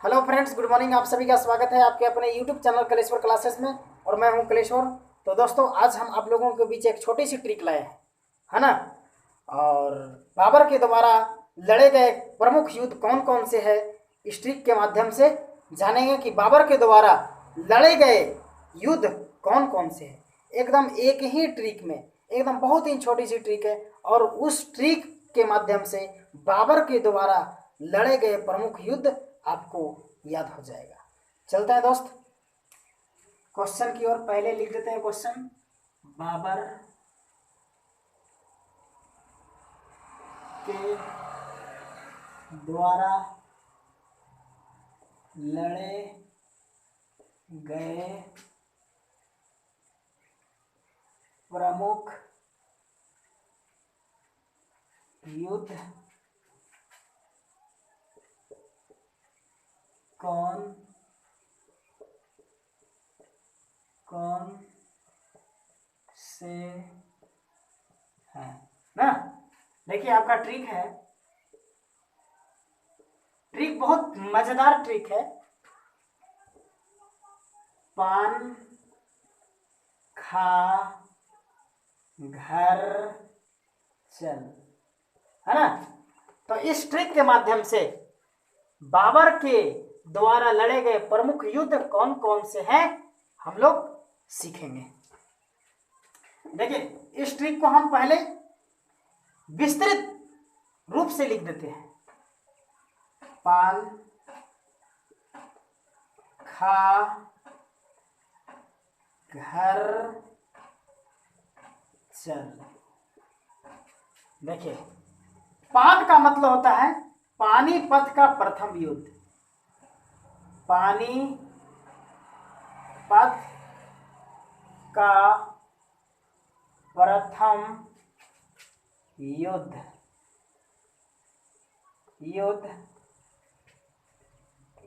Hello friends, good morning. आप सभी का स्वागत है आपके अपने यूट्यूब चैनल कलेश्वर क्लासेस में। और मैं हूं कलेश्वर। तो दोस्तों, आज हम आप लोगों के बीच एक छोटी सी ट्रिक लाए हैं, है ना। और बाबर के द्वारा लड़े गए प्रमुख युद्ध कौन कौन से हैं, इस ट्रिक के माध्यम से जानेंगे कि बाबर के द्वारा लड़े गए युद्ध कौन कौन से हैं। एकदम एक ही ट्रिक में, एकदम बहुत ही छोटी सी ट्रिक है, और उस ट्रिक के माध्यम से बाबर के द्वारा लड़े गए प्रमुख युद्ध आपको याद हो जाएगा। चलते हैं दोस्त क्वेश्चन की ओर। पहले लिख देते हैं क्वेश्चन। बाबर के द्वारा लड़े गए प्रमुख युद्ध कौन कौन से हैं ना। देखिए, आपका ट्रिक है, ट्रिक बहुत मजेदार ट्रिक है। पान खा घर चल, है ना। तो इस ट्रिक के माध्यम से बाबर के द्वारा लड़े गए प्रमुख युद्ध कौन कौन से हैं हम लोग सीखेंगे। देखिए, इस ट्रिक को हम पहले विस्तृत रूप से लिख देते हैं। पान खा घर चल। देखिए, पान का मतलब होता है पानीपत का प्रथम युद्ध। पानीपत का प्रथम युद्ध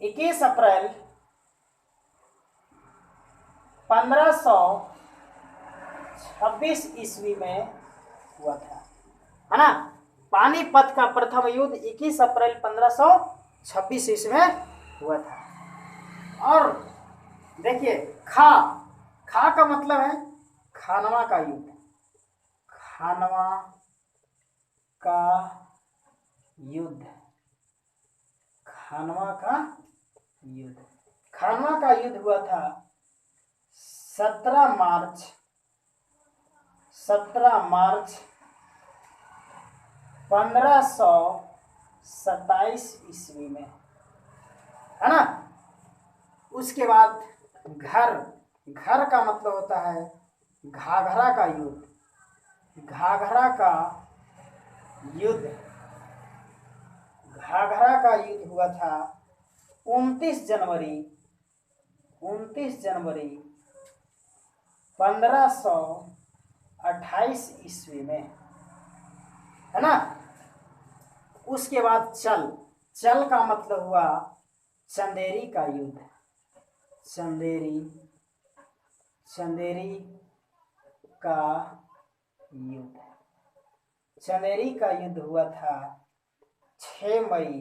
21 अप्रैल 1526 ईस्वी में हुआ था, है ना। पानीपत का प्रथम युद्ध 21 अप्रैल 1526 ईस्वी में हुआ था। और देखिए, खा का मतलब है खानवा का युद्ध। खानवा का युद्ध, खानवा का युद्ध, खानवा का युद्ध हुआ था 17 मार्च 1527 ईस्वी में, है ना। उसके बाद घर का मतलब होता है घाघरा का युद्ध। घाघरा का युद्ध हुआ था 29 जनवरी 1528 ईस्वी में, है ना। उसके बाद चल का मतलब हुआ चंदेरी का युद्ध। चंदेरी का युद्ध हुआ था 6 मई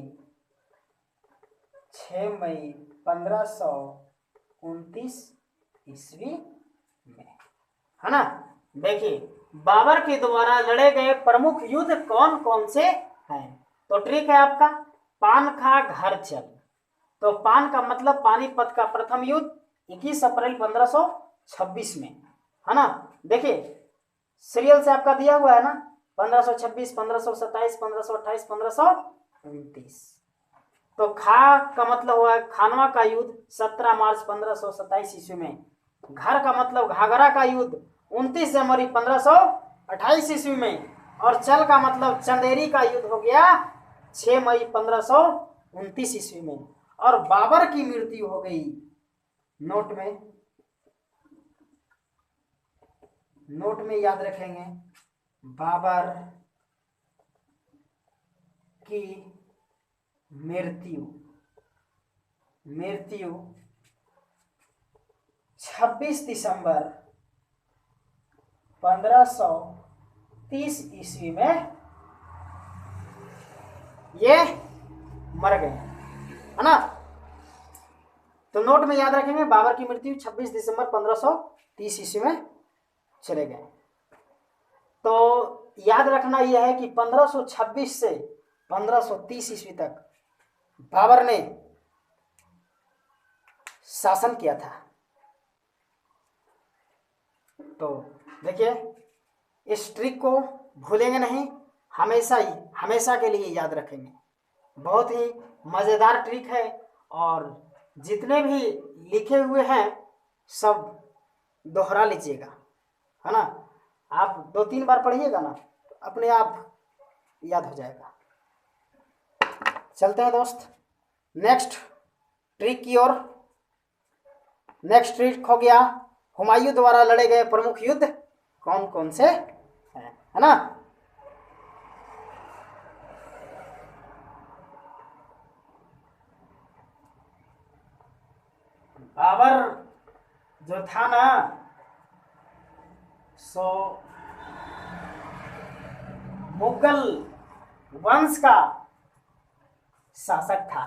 1529 ईस्वी में, है ना। देखिए, बाबर के द्वारा लड़े गए प्रमुख युद्ध कौन कौन से हैं। तो ट्रिक है आपका पान खा घर चल। तो पान का मतलब पानीपत का प्रथम युद्ध 21 अप्रैल 1526 में, है ना। देखिए, सीरियल से आपका दिया हुआ है ना, 1526, 1527, 1528, 1529। तो खा का मतलब हुआ खानवा का युद्ध 17 मार्च 1527 ईस्वी में। घर का मतलब घाघरा का युद्ध 29 जनवरी 1528 ईस्वी में। और चल का मतलब चंदेरी का युद्ध हो गया 6 मई 1529 ईस्वी में। और बाबर की मृत्यु हो गई, नोट में याद रखेंगे, बाबर की मृत्यु 26 दिसंबर 1530 ईस्वी में ये मर गए, है ना। तो नोट में याद रखेंगे बाबर की मृत्यु 26 दिसंबर 1530 ईस्वी में चले गए। तो याद रखना यह है कि 1526 से 1530 ईस्वी तक बाबर ने शासन किया था। तो देखिए इस ट्रिक को भूलेंगे नहीं, हमेशा के लिए याद रखेंगे। बहुत ही मज़ेदार ट्रिक है और जितने भी लिखे हुए हैं सब दोहरा लीजिएगा, है ना। आप 2-3 बार पढ़िएगा ना तो अपने आप याद हो जाएगा। चलते हैं दोस्त नेक्स्ट ट्रिक की ओर। नेक्स्ट ट्रिक हो गया हुमायूं द्वारा लड़े गए प्रमुख युद्ध कौन कौन से हैं, है ना। बाबर जो था ना सो मुगल वंश का शासक था।